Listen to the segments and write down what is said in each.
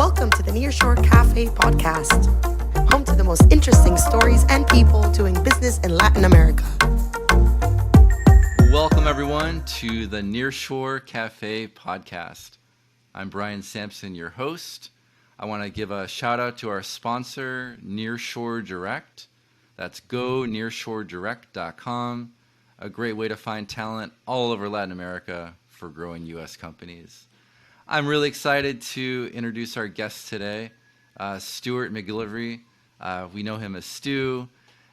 Welcome to the Nearshore Cafe podcast, home to the most interesting stories and people doing business in Latin America. Welcome, everyone, to the Nearshore Cafe podcast. I'm Brian Samson, your host. I want to give a shout out to our sponsor, Nearshore Direct. That's GoNearshoreDirect.com, a great way to find talent all over Latin America for growing U.S. companies. I'm really excited to introduce our guest today, Stuart McGillivray. We know him as Stu,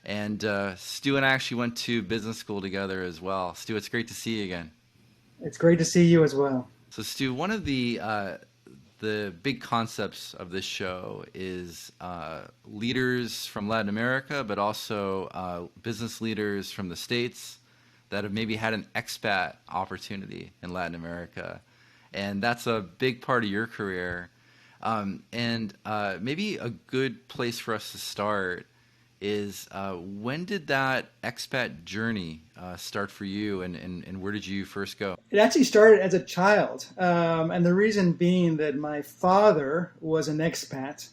and Stu and I actually went to business school together as well. Stu, it's great to see you again. It's great to see you as well. So, Stu, one of the big concepts of this show is leaders from Latin America, but also business leaders from the States that have maybe had an expat opportunity in Latin America. And that's a big part of your career. Maybe a good place for us to start is when did that expat journey start for you, and where did you first go? It actually started as a child, and the reason being that my father was an expat,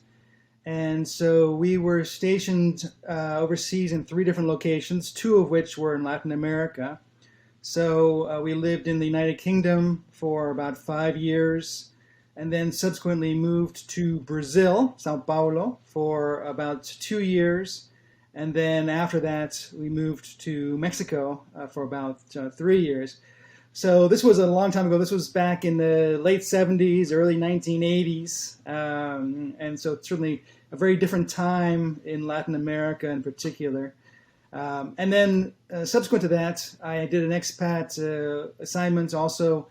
and so we were stationed overseas in 3 different locations, 2 of which were in Latin America. So we lived in the United Kingdom for about 5 years, and then subsequently moved to Brazil, Sao Paulo, for about 2 years. And then after that, we moved to Mexico for about 3 years. So this was a long time ago. This was back in the late 70s, early 1980s. And so it's certainly a very different time in Latin America in particular. And then subsequent to that, I did an expat assignment also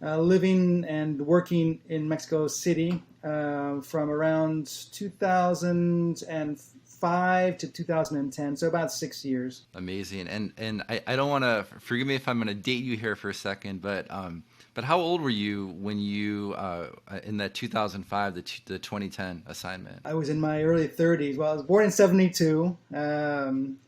living and working in Mexico City from around 2005 to 2010, so about 6 years. Amazing. And I don't want to, forgive me if I'm going to date you here for a second, but how old were you when you, in that 2005 to 2010 assignment? I was in my early 30s. Well, I was born in 72,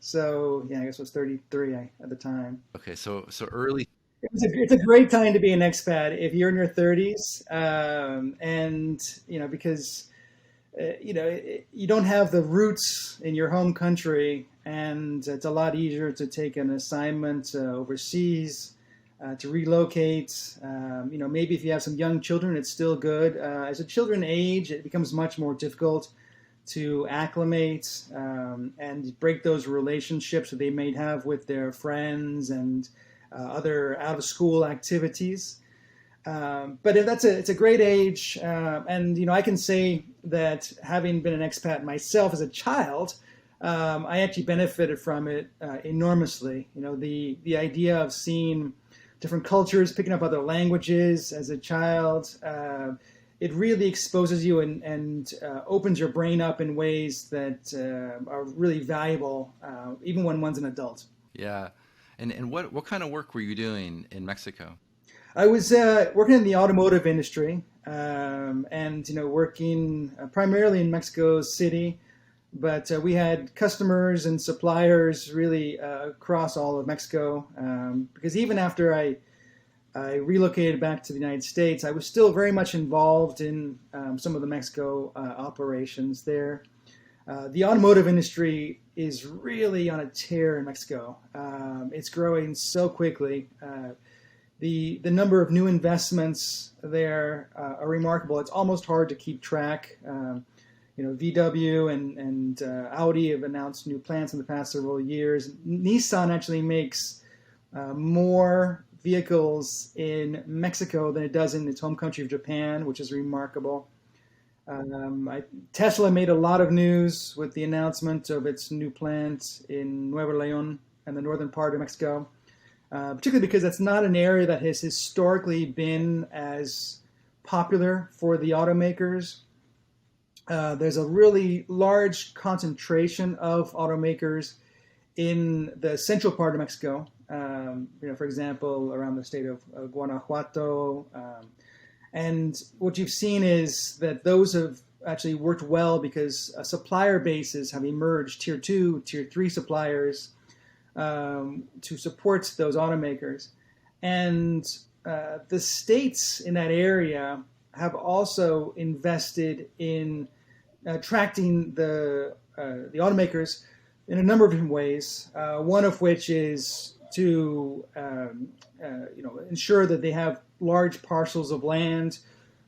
so yeah, I guess I was 33 at the time. Okay, so early. It's a great time to be an expat if you're in your 30s, and because you don't have the roots in your home country, and it's a lot easier to take an assignment overseas, to relocate. Maybe if you have some young children, it's still good. As the children age, it becomes much more difficult to acclimate and break those relationships that they may have with their friends and other out-of-school activities. But it's a great age, and I can say that having been an expat myself as a child, I actually benefited from it enormously. The idea of seeing different cultures, picking up other languages as a child, it really exposes you and opens your brain up in ways that are really valuable, even when one's an adult. Yeah. And what kind of work were you doing in Mexico? I was working in the automotive industry, and working primarily in Mexico City, but we had customers and suppliers really across all of Mexico. Because even after I relocated back to the United States, I was still very much involved in some of the Mexico operations there. The automotive industry is really on a tear in Mexico. It's growing so quickly. The number of new investments there are remarkable. It's almost hard to keep track. VW and Audi have announced new plants in the past several years. Nissan actually makes more vehicles in Mexico than it does in its home country of Japan, which is remarkable. Tesla made a lot of news with the announcement of its new plant in Nuevo León in the northern part of Mexico, particularly because that's not an area that has historically been as popular for the automakers. There's a really large concentration of automakers in the central part of Mexico, for example, around the state of Guanajuato. And what you've seen is that those have actually worked well because supplier bases have emerged, tier 2, tier 3 suppliers, to support those automakers. And the states in that area have also invested in attracting the automakers in a number of different ways. One of which is to ensure that they have large parcels of land,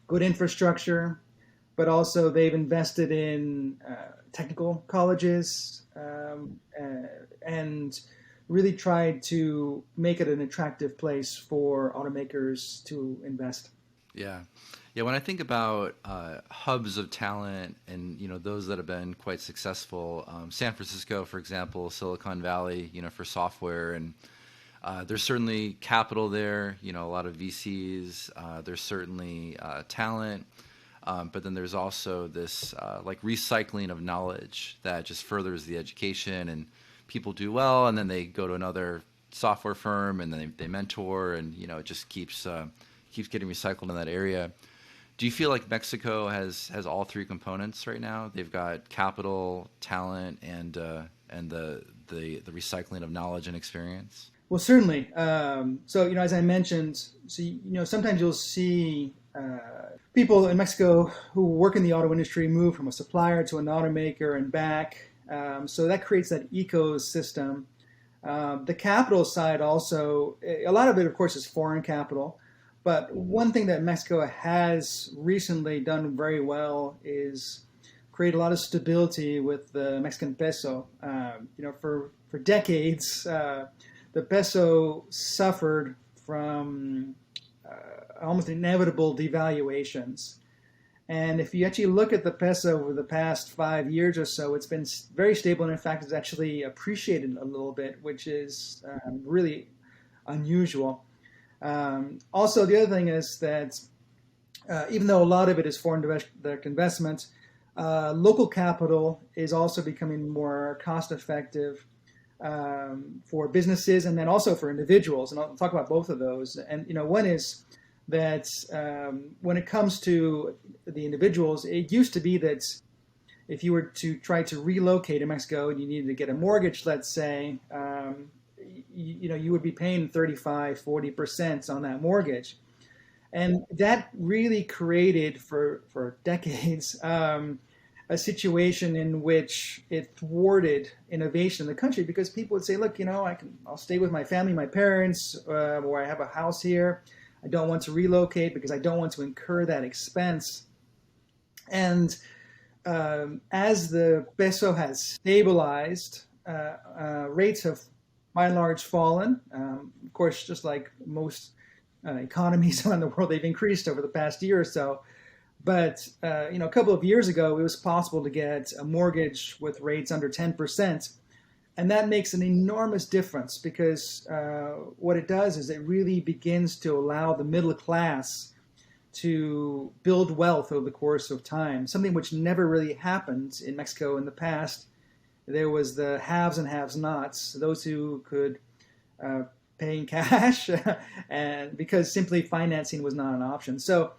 good infrastructure, but also they've invested in technical colleges and really tried to make it an attractive place for automakers to invest. Yeah. Yeah, when I think about hubs of talent and those that have been quite successful, San Francisco, for example, Silicon Valley, for software, and there's certainly capital there. A lot of VCs. There's certainly talent, but then there's also this like recycling of knowledge that just furthers the education, and people do well, and then they go to another software firm, and then they mentor, and it just keeps getting recycled in that area. Do you feel like Mexico has all three components right now? They've got capital, talent, and the recycling of knowledge and experience. Well, certainly. So as I mentioned, sometimes you'll see people in Mexico who work in the auto industry move from a supplier to an automaker and back. So that creates that ecosystem. The capital side also, a lot of it, of course, is foreign capital. But one thing that Mexico has recently done very well is create a lot of stability with the Mexican peso. For decades, the peso suffered from almost inevitable devaluations. And if you actually look at the peso over the past 5 years or so, it's been very stable. And in fact, it's actually appreciated a little bit, which is really unusual. Also, the other thing is that even though a lot of it is foreign direct investment, local capital is also becoming more cost effective for businesses and then also for individuals. And I'll talk about both of those. And, one is that when it comes to the individuals, it used to be that if you were to try to relocate in Mexico and you needed to get a mortgage, let's say, you would be paying 35-40% on that mortgage. And that really created for decades a situation in which it thwarted innovation in the country, because people would say, look, I'll stay with my family, my parents, or I have a house here. I don't want to relocate because I don't want to incur that expense. And as the peso has stabilized, rates have by and large fallen. Of course, just like most economies around the world, they've increased over the past year or so. But a couple of years ago, it was possible to get a mortgage with rates under 10%. And that makes an enormous difference, because what it does is it really begins to allow the middle class to build wealth over the course of time, something which never really happened in Mexico in the past. There was the haves and have-nots, those who could pay in cash, and because simply financing was not an option. So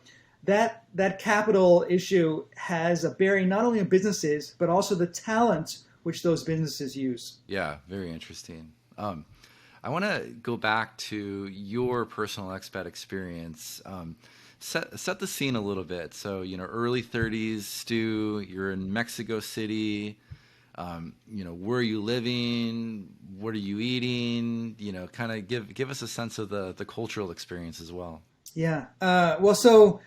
that capital issue has a bearing not only on businesses, but also the talent which those businesses use. Yeah, very interesting. I want to go back to your personal expat experience. Set the scene a little bit. So, early 30s, Stu, you're in Mexico City. Where are you living? What are you eating? Kind of give us a sense of the cultural experience as well. Yeah. So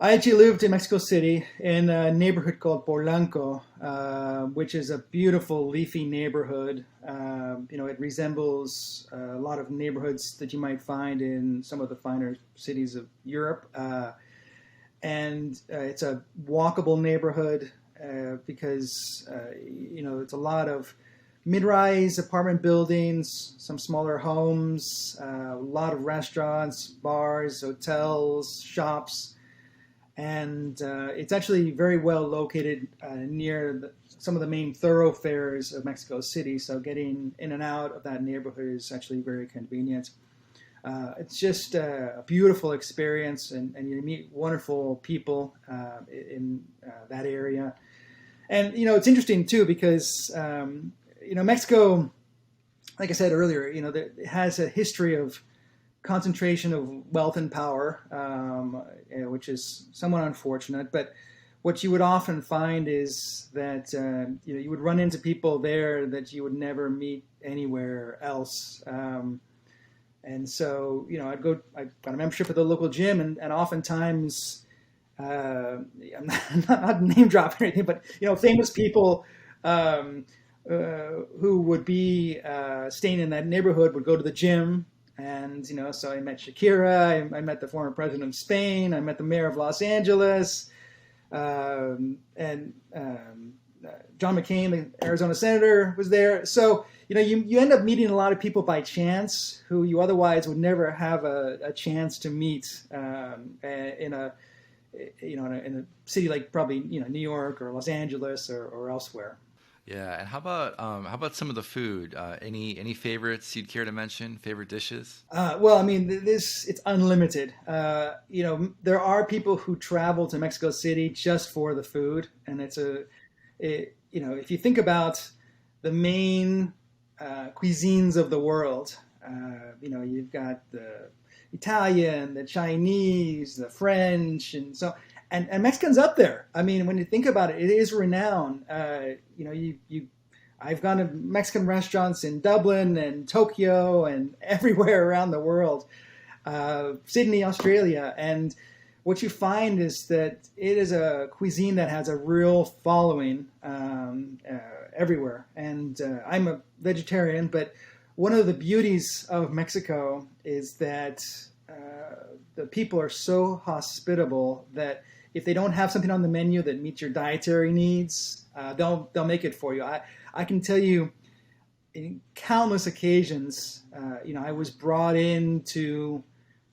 I actually lived in Mexico City in a neighborhood called Polanco, which is a beautiful leafy neighborhood. It resembles a lot of neighborhoods that you might find in some of the finer cities of Europe. And it's a walkable neighborhood. Because it's a lot of mid-rise apartment buildings, some smaller homes, a lot of restaurants, bars, hotels, shops, and it's actually very well located near some of the main thoroughfares of Mexico City. So getting in and out of that neighborhood is actually very convenient. It's just a beautiful experience, and you meet wonderful people in that area. And, it's interesting, too, because, Mexico, like I said earlier, it has a history of concentration of wealth and power, which is somewhat unfortunate. But what you would often find is that you would run into people there that you would never meet anywhere else. And so, I got a membership at the local gym, and oftentimes, I'm not name dropping or anything, but, famous people who would be staying in that neighborhood would go to the gym. And, so I met Shakira, I met the former president of Spain, I met the mayor of Los Angeles, and John McCain, the Arizona senator, was there. So, you end up meeting a lot of people by chance who you otherwise would never have a chance to meet in a city like probably, New York or Los Angeles or elsewhere. Yeah, and how about some of the food? Any favorites you'd care to mention? Favorite dishes? Well, I mean, it's unlimited. There are people who travel to Mexico City just for the food, and if you think about the main cuisines of the world, you've got the Italian, the Chinese, the French, and so. And Mexican's up there. I mean, when you think about it, it is renowned. I've gone to Mexican restaurants in Dublin and Tokyo and everywhere around the world, Sydney, Australia. And what you find is that it is a cuisine that has a real following everywhere. And I'm a vegetarian, but one of the beauties of Mexico is that the people are so hospitable that if they don't have something on the menu that meets your dietary needs, they'll make it for you. I can tell you, in countless occasions, I was brought into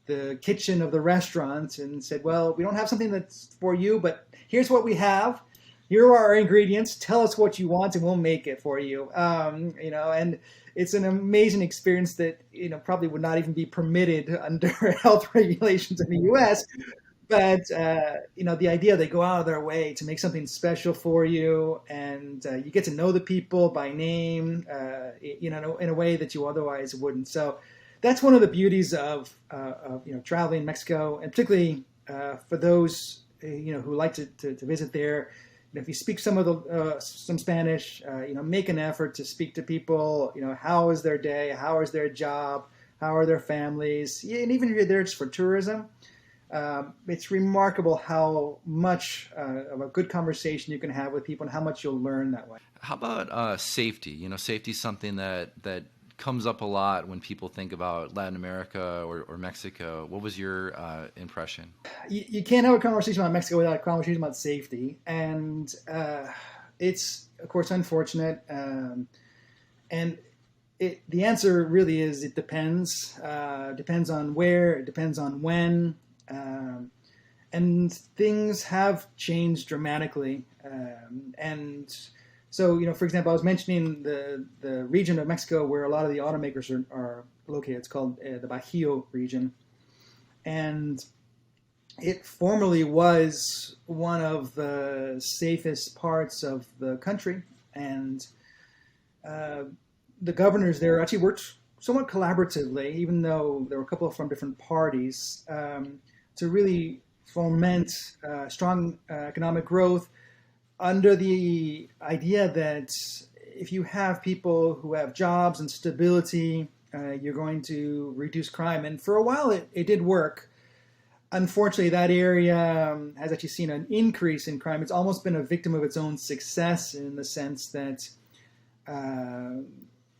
the kitchen of the restaurant and said, "Well, we don't have something that's for you, but here's what we have. Here are our ingredients. Tell us what you want, and we'll make it for you." And it's an amazing experience that probably would not even be permitted under health regulations in the U.S. But the idea they go out of their way to make something special for you, and you get to know the people by name, in a way that you otherwise wouldn't. So that's one of the beauties of traveling Mexico, and particularly for those who like to visit there. If you speak some Spanish, make an effort to speak to people. How is their day? How is their job? How are their families? And even if you're there just for tourism. It's remarkable how much of a good conversation you can have with people and how much you'll learn that way. How about safety? Safety is something that comes up a lot when people think about Latin America or Mexico. What was your impression? You can't have a conversation about Mexico without a conversation about safety. And it's, of course, unfortunate. And the answer really is it depends. Depends on where, it depends on when. And things have changed dramatically. And so, for example, I was mentioning the region of Mexico where a lot of the automakers are located. It's called the Bajío region. And it formerly was one of the safest parts of the country. And the governors there actually worked somewhat collaboratively, even though there were a couple from different parties, to really foment strong economic growth under the idea that if you have people who have jobs and stability, you're going to reduce crime. And for a while, it did work. Unfortunately, that area has actually seen an increase in crime. It's almost been a victim of its own success in the sense that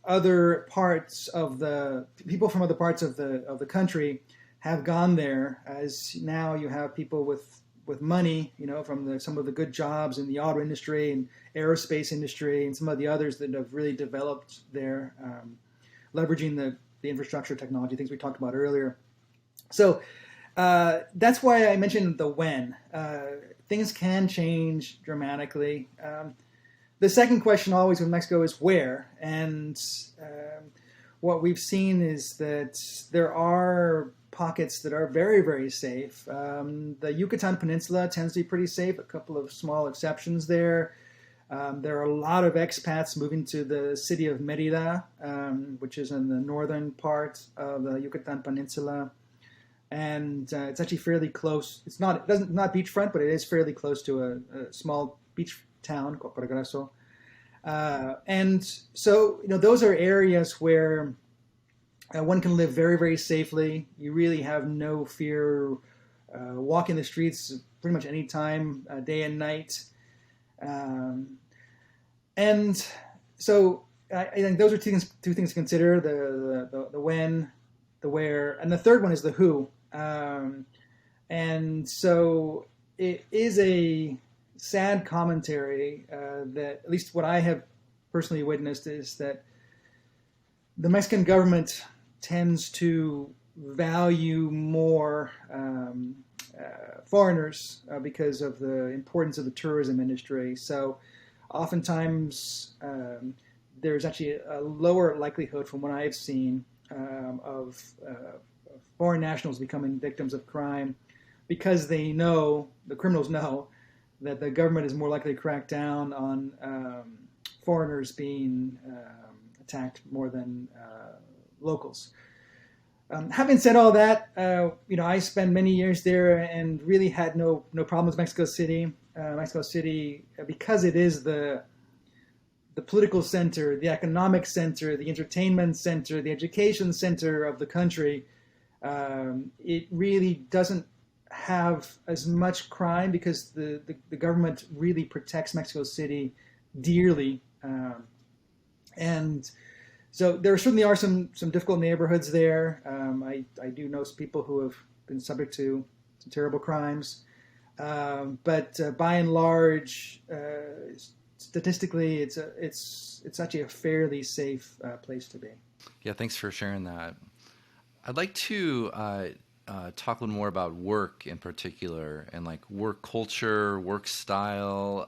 other parts of the people from other parts of the country have gone there, as now you have people with money, from some of the good jobs in the auto industry and aerospace industry and some of the others that have really developed there, leveraging the infrastructure technology, things we talked about earlier. So that's why I mentioned the when. Things can change dramatically. The second question always with Mexico is where. And what we've seen is that there are pockets that are very, very safe. The Yucatan Peninsula tends to be pretty safe, a couple of small exceptions there. There are a lot of expats moving to the city of Mérida, which is in the northern part of the Yucatan Peninsula, and it's actually fairly close. It doesn't not beachfront, but it is fairly close to a small beach town called Pargraso. And so, those are areas where one can live very, very safely. You really have no fear walking the streets pretty much any time, day and night. And so I think those are two things to consider: the when, the where, and the third one is the who. And so it is a sad commentary that, at least what I have personally witnessed, is that the Mexican government tends to value more foreigners because of the importance of the tourism industry. So oftentimes there's actually a lower likelihood, from what I've seen, of foreign nationals becoming victims of crime, because the criminals know that the government is more likely to crack down on foreigners being attacked more than locals. Having said all that, I spent many years there and really had no problem with Mexico City. Mexico City, because it is the political center, the economic center, the entertainment center, the education center of the country, it really doesn't have as much crime because the government really protects Mexico City dearly. And so there certainly are some difficult neighborhoods there. I do know some people who have been subject to some terrible crimes. But by and large, statistically, it's actually a fairly safe place to be. Yeah, thanks for sharing that. I'd like to talk a little more about work in particular, and like work culture, work style.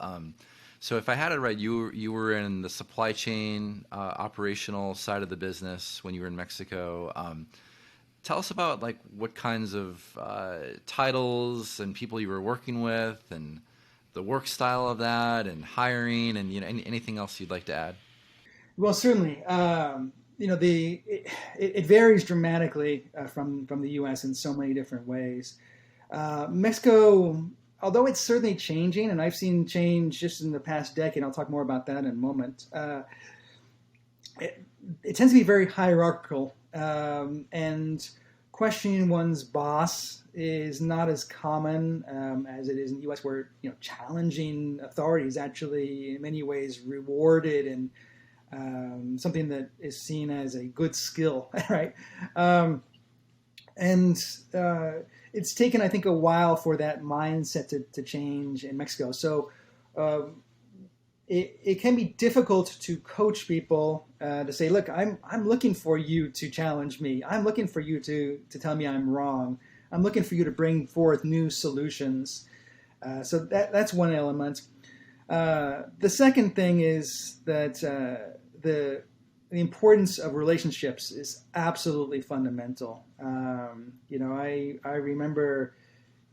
So if I had it right, you were in the supply chain operational side of the business when you were in Mexico. Tell us about like what kinds of titles and people you were working with, and the work style of that, and hiring, and anything else you'd like to add. Well, certainly. It varies dramatically from the U.S. in so many different ways. Mexico, although it's certainly changing, and I've seen change just in the past decade, I'll talk more about that in a moment, it tends to be very hierarchical, and questioning one's boss is not as common as it is in the U.S., where challenging authority is actually in many ways rewarded and something that is seen as a good skill, right? It's taken, I think, a while for that mindset to change in Mexico. So it can be difficult to coach people to say, look, I'm looking for you to challenge me. I'm looking for you to tell me I'm wrong. I'm looking for you to bring forth new solutions. So that's one element. The second thing is that the importance of relationships is absolutely fundamental. I remember,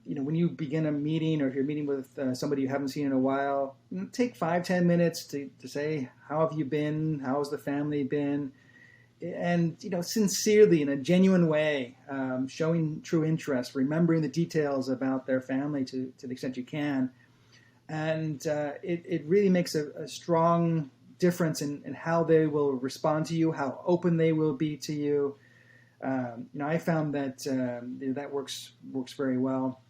when you begin a meeting, or if you're meeting with somebody you haven't seen in a while, take 5-10 minutes to say, how have you been? How has the family been? And, sincerely, in a genuine way, showing true interest, remembering the details about their family to the extent you can. And it really makes a strong difference in how they will respond to you, how open they will be to you. I found that that works very well.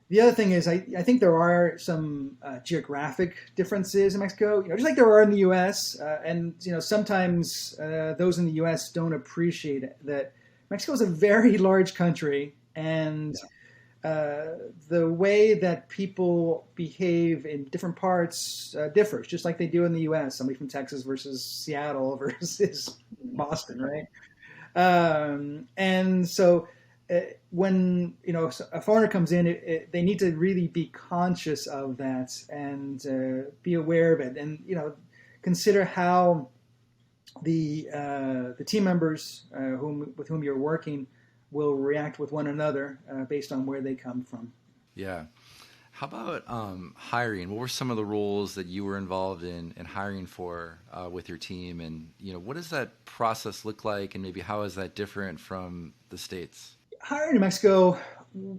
The other thing is, I think there are some geographic differences in Mexico, just like there are in the U.S. And sometimes those in the U.S. don't appreciate it, that Mexico is a very large country, and the way that people behave in different parts differs, just like they do in the U.S. Somebody from Texas versus Seattle versus Boston, right? And so when a foreigner comes in, they need to really be conscious of that and be aware of it, and consider how the team members with whom you're working will react with one another based on where they come from. Yeah. How about hiring? What were some of the roles that you were involved in hiring for with your team? And, what does that process look like? And maybe how is that different from the States? Hiring in Mexico,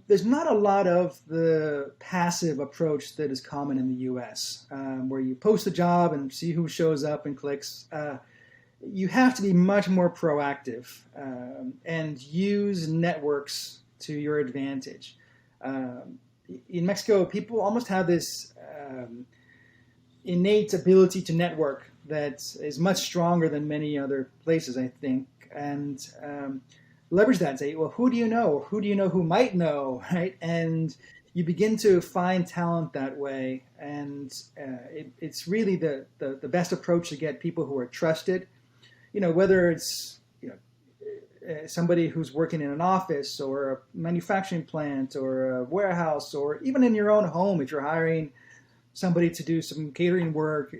there's not a lot of the passive approach that is common in the U.S., where you post a job and see who shows up and clicks. You have to be much more proactive and use networks to your advantage. In Mexico, people almost have this innate ability to network that is much stronger than many other places, I think, and leverage that and say, well, who do you know? Who do you know who might know, right? And you begin to find talent that way, and it's really the best approach to get people who are trusted. Whether it's somebody who's working in an office or a manufacturing plant or a warehouse, or even in your own home, if you're hiring somebody to do some catering work,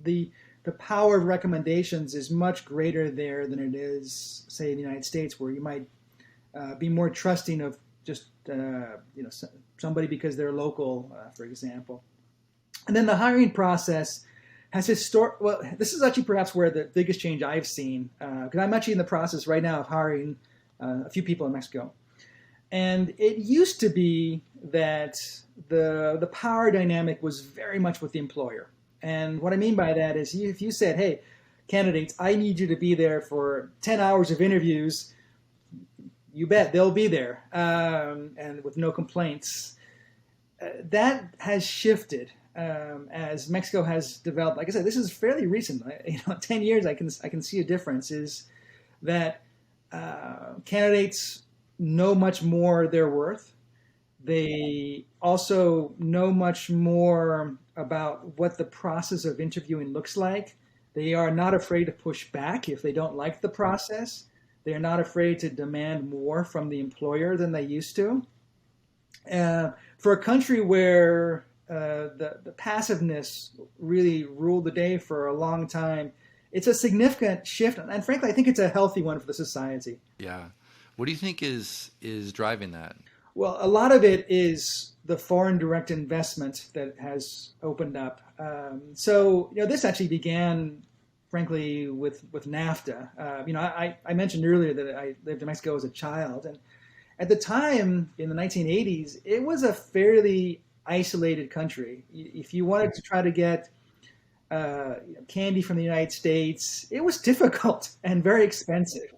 the power of recommendations is much greater there than it is, say, in the United States, where you might be more trusting of just somebody because they're local, for example. And then the hiring process has well, this is actually perhaps where the biggest change I've seen, because I'm actually in the process right now of hiring a few people in Mexico. And it used to be that the power dynamic was very much with the employer. And what I mean by that is if you said, hey, candidates, I need you to be there for 10 hours of interviews, you bet they'll be there, and with no complaints. That has shifted. As Mexico has developed, like I said, this is fairly recent. 10 years, I can see a difference. Is that candidates know much more their worth. They also know much more about what the process of interviewing looks like. They are not afraid to push back if they don't like the process. They are not afraid to demand more from the employer than they used to. For a country where the passiveness really ruled the day for a long time, it's a significant shift, and frankly, I think it's a healthy one for the society. Yeah. What do you think is driving that? Well, a lot of it is the foreign direct investment that has opened up. This actually began, frankly, with NAFTA. I mentioned earlier that I lived in Mexico as a child, and at the time in the 1980s, it was a fairly isolated country. If you wanted to try to get candy from the United States, it was difficult and very expensive.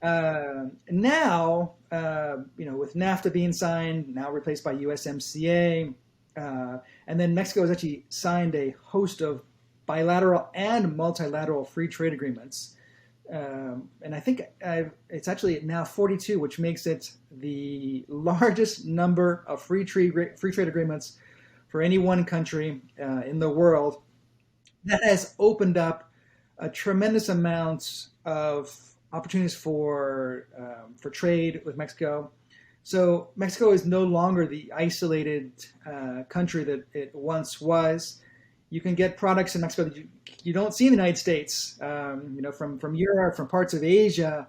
Now, with NAFTA being signed, now replaced by USMCA, and then Mexico has actually signed a host of bilateral and multilateral free trade agreements. And I think it's actually now 42, which makes it the largest number of free trade agreements for any one country in the world. That has opened up a tremendous amount of opportunities for trade with Mexico. So Mexico is no longer the isolated country that it once was. You can get products in Mexico that you don't see in the United States, from Europe, from parts of Asia.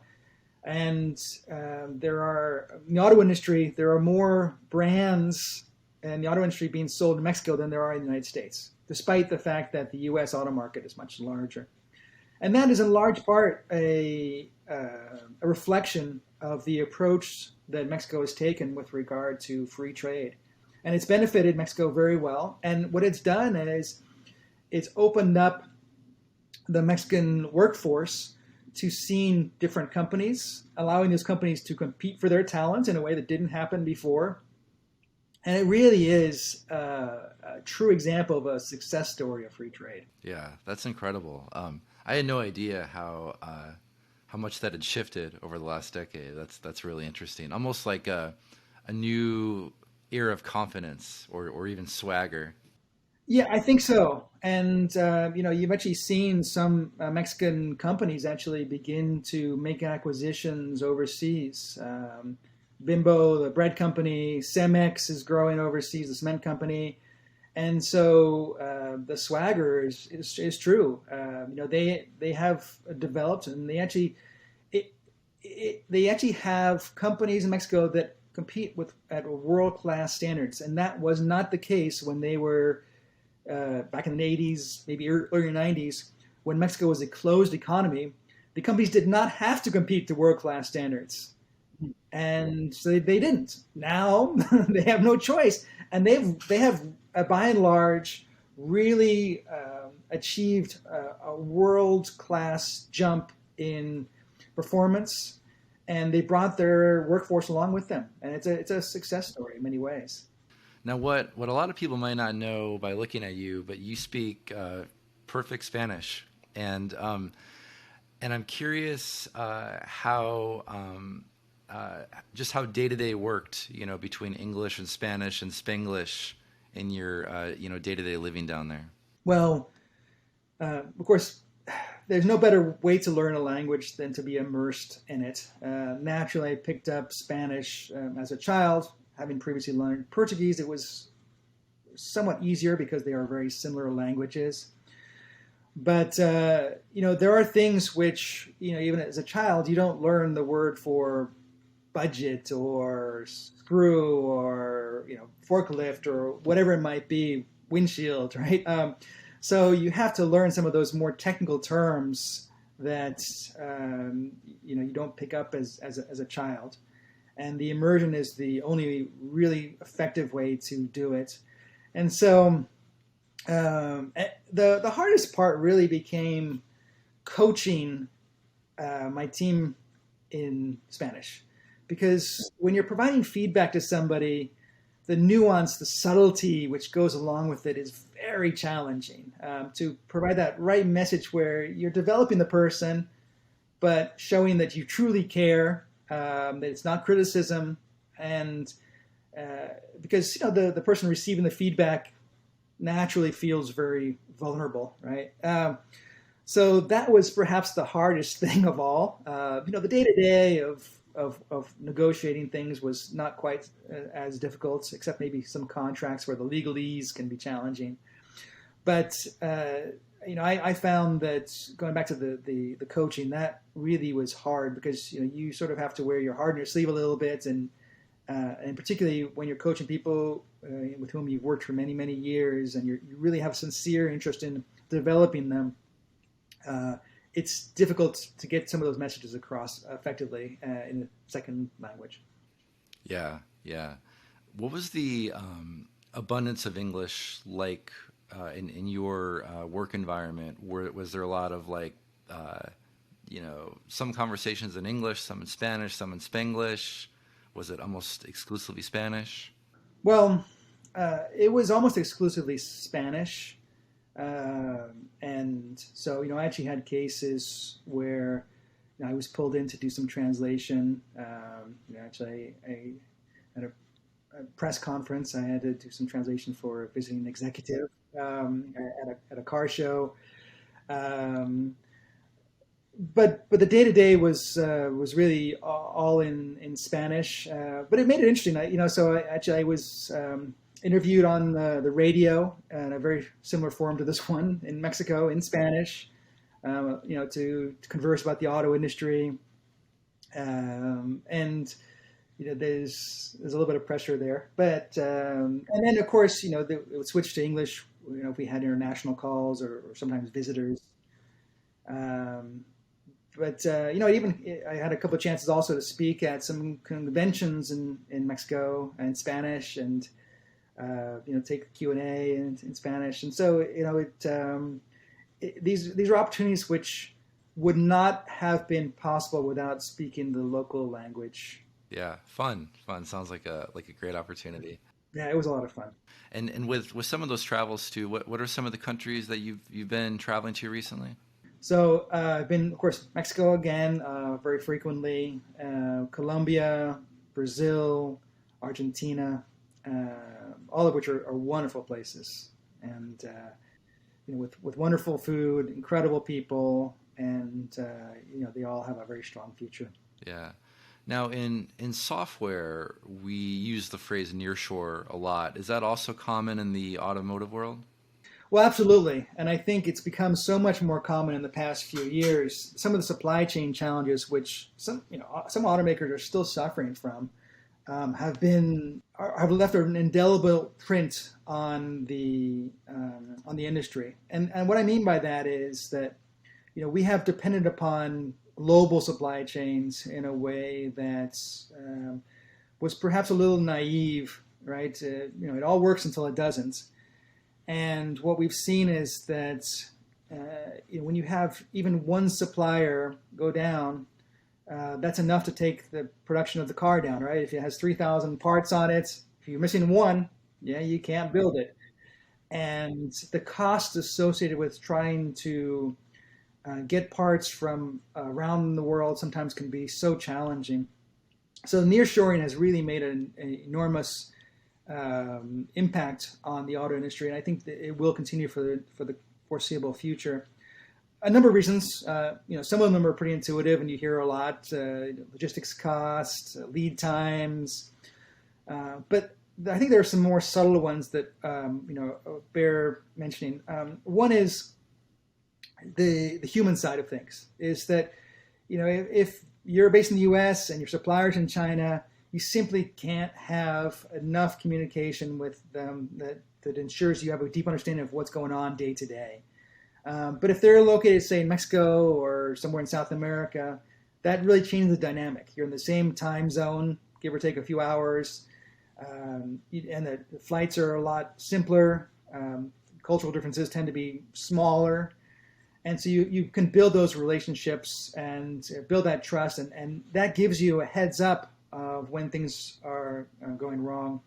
And there are, in the auto industry, there are more brands in the auto industry being sold in Mexico than there are in the United States, despite the fact that the U.S. auto market is much larger. And that is in large part a reflection of the approach that Mexico has taken with regard to free trade. And it's benefited Mexico very well. And what it's done is it's opened up the Mexican workforce to seeing different companies, allowing those companies to compete for their talent in a way that didn't happen before. And it really is a true example of a success story of free trade. Yeah, that's incredible. I had no idea how much that had shifted over the last decade. That's really interesting. Almost like a new era of confidence or even swagger. Yeah, I think so. And, you've actually seen some Mexican companies actually begin to make acquisitions overseas. Bimbo, the bread company, Cemex is growing overseas, the cement company. And so the swagger is true. They have developed, and they actually have companies in Mexico that compete at world-class standards, and that was not the case when they were back in the 80s, maybe early 90s, when Mexico was a closed economy. The companies did not have to compete to world-class standards, and so they didn't. Now they have no choice, and they have by and large really achieved a world-class jump in performance, and they brought their workforce along with them, and it's a success story in many ways. Now, what a lot of people might not know by looking at you, but you speak perfect Spanish, and I'm curious how just how day-to-day worked, between English and Spanish and Spanglish in your day-to-day living down there. Well, of course, there's no better way to learn a language than to be immersed in it. Naturally, I picked up Spanish as a child. Having previously learned Portuguese, it was somewhat easier because they are very similar languages. But, there are things which, even as a child, you don't learn the word for budget or screw or, forklift or whatever it might be, windshield, right? So you have to learn some of those more technical terms that you don't pick up as a child, and the immersion is the only really effective way to do it. And so the hardest part really became coaching my team in Spanish, because when you're providing feedback to somebody, the nuance, the subtlety which goes along with it is very challenging to provide that right message where you're developing the person, but showing that you truly care, that it's not criticism, and because the person receiving the feedback naturally feels very vulnerable, right? So that was perhaps the hardest thing of all. The day-to-day of negotiating things was not quite as difficult, except maybe some contracts where the legalese can be challenging. But I found that going back to the coaching, that really was hard, because you sort of have to wear your heart on your sleeve a little bit, and particularly when you're coaching people with whom you've worked for many, many years, and you really have sincere interest in developing them. It's difficult to get some of those messages across effectively in a second language. Yeah. What was the abundance of English like in your work environment? Was there a lot of some conversations in English, some in Spanish, some in Spanglish? Was it almost exclusively Spanish? Well, it was almost exclusively Spanish. And so, I actually had cases where I was pulled in to do some translation. Actually, I had a press conference. I had to do some translation for a visiting executive at a car show. But the day-to-day was really all in Spanish. But it made it interesting. I was interviewed on the radio in a very similar forum to this one in Mexico in Spanish, to converse about the auto industry. And there's a little bit of pressure there, but and then of course it would switch to English if we had international calls or sometimes visitors. But even I had a couple of chances also to speak at some conventions in Mexico in Spanish, and take Q&A in Spanish, and so these are opportunities which would not have been possible without speaking the local language. Yeah, fun. Sounds like a great opportunity. Yeah, it was a lot of fun. And with some of those travels too, what are some of the countries that you've been traveling to recently? So I've been, of course, Mexico again, very frequently, Colombia, Brazil, Argentina, all of which are wonderful places, and with wonderful food, incredible people, and they all have a very strong future. Yeah. Now, in software, we use the phrase nearshore a lot. Is that also common in the automotive world? Well, absolutely. And I think it's become so much more common in the past few years. Some of the supply chain challenges, which some automakers are still suffering from, have left an indelible print on the industry. And what I mean by that is that we have depended upon global supply chains in a way that was perhaps a little naive, right? It all works until it doesn't. And what we've seen is that when you have even one supplier go down, that's enough to take the production of the car down, right? If it has 3,000 parts on it, if you're missing one, you can't build it. And the cost associated with trying to get parts from around the world sometimes can be so challenging. So nearshoring has really made an enormous impact on the auto industry, and I think that it will continue for the foreseeable future. A number of reasons. Some of them are pretty intuitive, and you hear a lot: logistics costs, lead times. But I think there are some more subtle ones that bear mentioning. One is the human side of things. Is that if you're based in the U.S. and your suppliers in China, you simply can't have enough communication with them that ensures you have a deep understanding of what's going on day to day. But if they're located, say, in Mexico or somewhere in South America, that really changes the dynamic. You're in the same time zone, give or take a few hours, and the flights are a lot simpler. Cultural differences tend to be smaller. And so you can build those relationships and build that trust, and that gives you a heads up of when things are going wrong.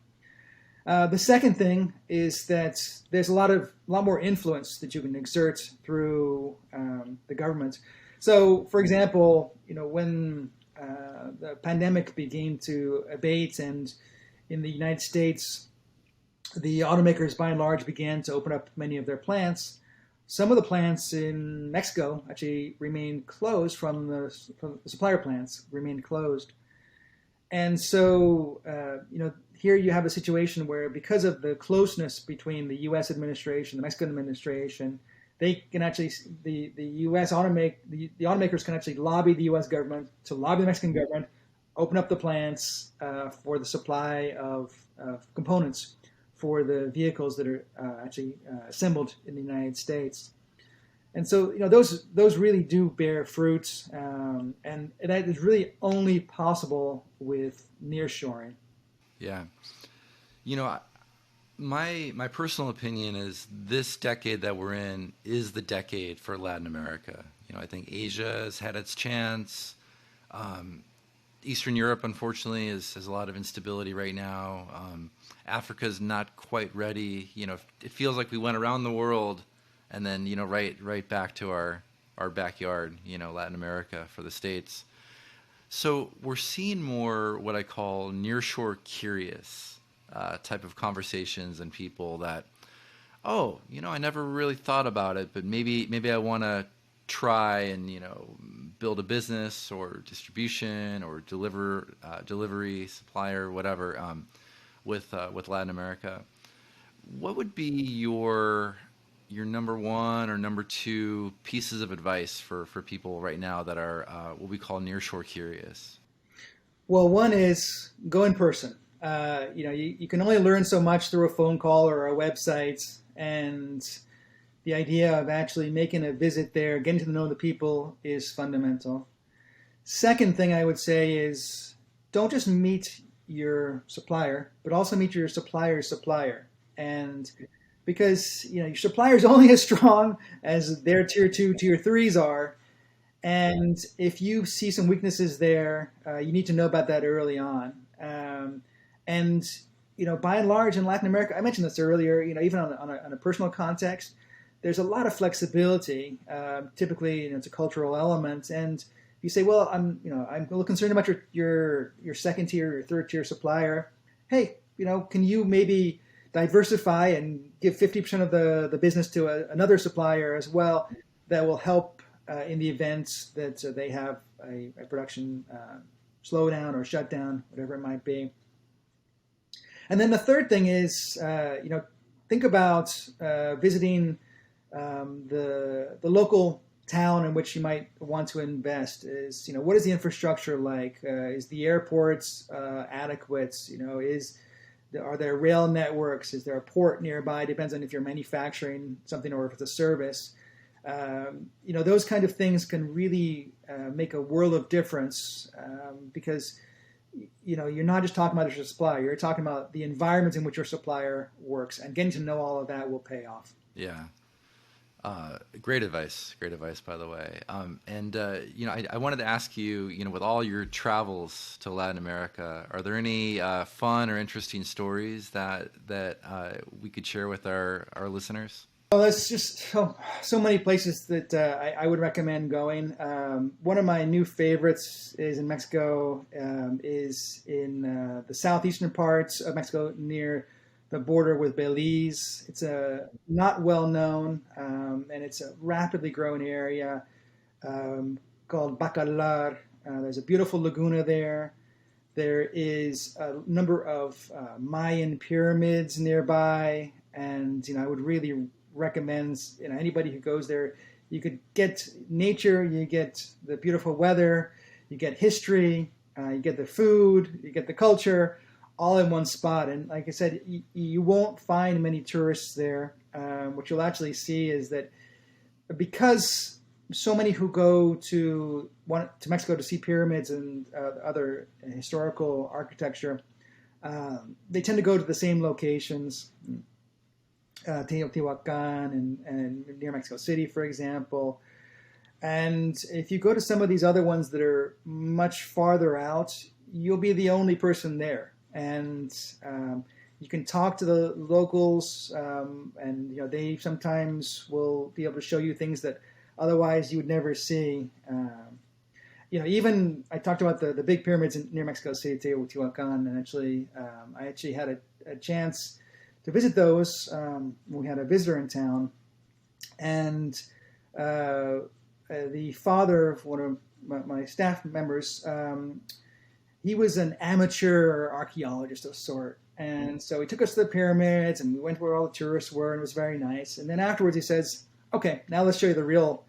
The second thing is that there's a lot more influence that you can exert through the government. So, for example, when the pandemic began to abate, and in the United States, the automakers by and large began to open up many of their plants. Some of the plants in Mexico actually remained closed from the supplier plants remained closed. And so, here you have a situation where, because of the closeness between the U.S. administration, the Mexican administration, they can actually, the U.S. the automakers can actually lobby the U.S. government to lobby the Mexican government, open up the plants for the supply of components for the vehicles that are actually assembled in the United States. And so, those really do bear fruit, and that is really only possible with nearshoring. Yeah. My personal opinion is this decade that we're in is the decade for Latin America. I think Asia has had its chance. Eastern Europe, unfortunately, has a lot of instability right now. Africa's not quite ready. It feels like we went around the world and then, right back to our backyard, Latin America for the States. So we're seeing more what I call nearshore curious type of conversations and people that, I never really thought about it, but maybe I want to try and, build a business or distribution or delivery supplier, whatever, with Latin America. What would be your number one or number two pieces of advice for people right now that are what we call nearshore curious? Well, one is go in person. You can only learn so much through a phone call or a website, and the idea of actually making a visit there, getting to know the people, is fundamental. Second thing I would say is don't just meet your supplier, but also meet your supplier's supplier. And because your supplier is only as strong as their tier 2, tier 3s are. And if you see some weaknesses there, you need to know about that early on. And by and large in Latin America, I mentioned this earlier, even on a personal context, there's a lot of flexibility. Typically, it's a cultural element. And you say, well, I'm a little concerned about your second tier or third tier supplier. Hey, can you maybe diversify and give 50% of the business to another supplier as well? That will help in the event that they have a production slowdown or shutdown, whatever it might be. And then the third thing is, think about visiting the local town in which you might want to invest is, what is the infrastructure like? Is the airports adequate? Are there rail networks? Is there a port nearby? Depends on if you're manufacturing something or if it's a service. Those kind of things can really make a world of difference because, you're not just talking about your supplier. You're talking about the environment in which your supplier works, and getting to know all of that will pay off. Yeah. Great advice. Great advice, by the way. I wanted to ask you, with all your travels to Latin America, are there any fun or interesting stories that we could share with our listeners? Well, there's just so many places that I would recommend going. One of my new favorites is in Mexico, is in the southeastern parts of Mexico near the border with Belize. It's not well known, and it's a rapidly growing area called Bacalar. There's a beautiful laguna there. There is a number of Mayan pyramids nearby, and I would really recommend anybody who goes there. You could get nature, you get the beautiful weather, you get history, you get the food, you get the culture, all in one spot. And like I said, you won't find many tourists there. What you'll actually see is that because so many who go to Mexico to see pyramids and other historical architecture, they tend to go to the same locations. Teotihuacan and near Mexico City, for example. And if you go to some of these other ones that are much farther out, you'll be the only person there. And you can talk to the locals, and they sometimes will be able to show you things that otherwise you would never see. Even I talked about the big pyramids near Mexico City, Teotihuacan, and I actually had a chance to visit those. We had a visitor in town, and the father of one of my staff members, he was an amateur archaeologist of sort. And so he took us to the pyramids, and we went where all the tourists were, and it was very nice. And then afterwards he says, okay, now let's show you the real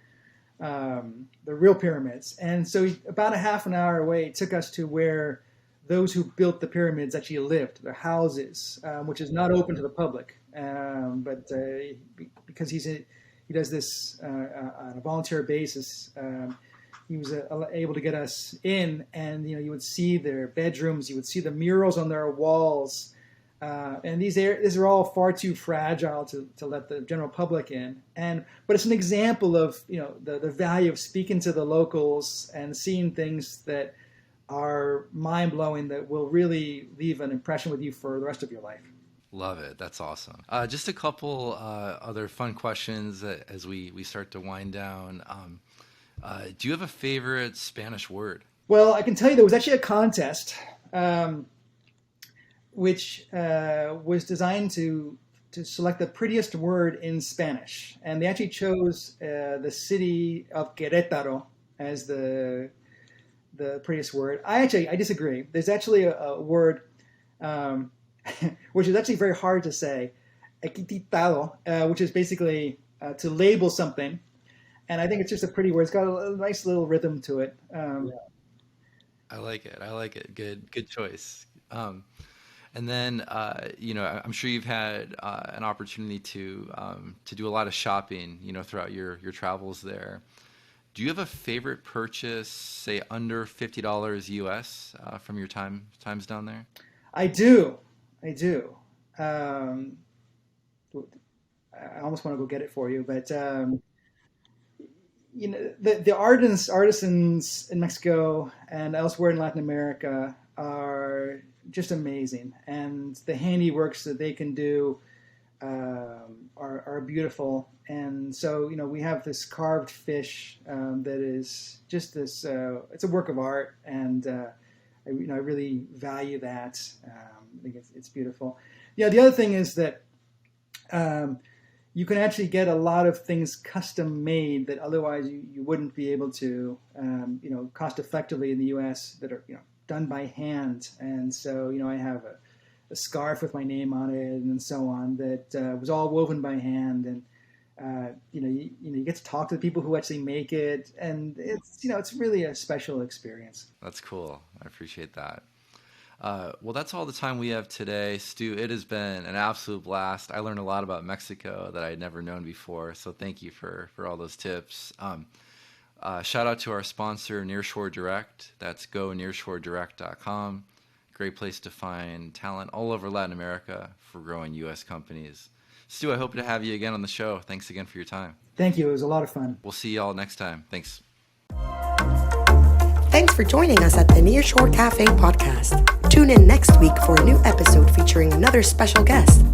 pyramids. And so about a half an hour away, he took us to where those who built the pyramids actually lived, their houses, which is not open to the public. But because he does this on a volunteer basis, he was able to get us in, and you would see their bedrooms, you would see the murals on their walls, and these are all far too fragile to let the general public in. But it's an example of the value of speaking to the locals and seeing things that are mind-blowing, that will really leave an impression with you for the rest of your life. Love it. That's awesome. Just a couple other fun questions as we start to wind down. Do you have a favorite Spanish word? Well, I can tell you there was actually a contest which was designed to select the prettiest word in Spanish. And they actually chose the city of Querétaro as the prettiest word. I disagree. There's actually a word which is actually very hard to say, etiquetado, which is basically to label something. And I think it's just a pretty word. It's got a nice little rhythm to it. I like it. Good choice. And then, I'm sure you've had an opportunity to do a lot of shopping, throughout your travels there. Do you have a favorite purchase, say under $50 US, from your times down there? I do. I almost want to go get it for you, but the artisans in Mexico and elsewhere in Latin America are just amazing, and the handiworks that they can do are beautiful. And so we have this carved fish that is just this. It's a work of art, and I really value that. I think it's beautiful. The other thing is that you can actually get a lot of things custom made that otherwise you wouldn't be able to, cost effectively in the U.S. that are done by hand. And so I have a scarf with my name on it and so on that was all woven by hand. And you get to talk to the people who actually make it, and it's really a special experience. That's cool. I appreciate that. Well, that's all the time we have today. Stu, it has been an absolute blast. I learned a lot about Mexico that I had never known before, so thank you for all those tips. Shout out to our sponsor, Nearshore Direct. That's gonearshoredirect.com. Great place to find talent all over Latin America for growing U.S. companies. Stu, I hope to have you again on the show. Thanks again for your time. Thank you. It was a lot of fun. We'll see y'all next time. Thanks. Thanks for joining us at the Nearshore Cafe podcast. Tune in next week for a new episode featuring another special guest.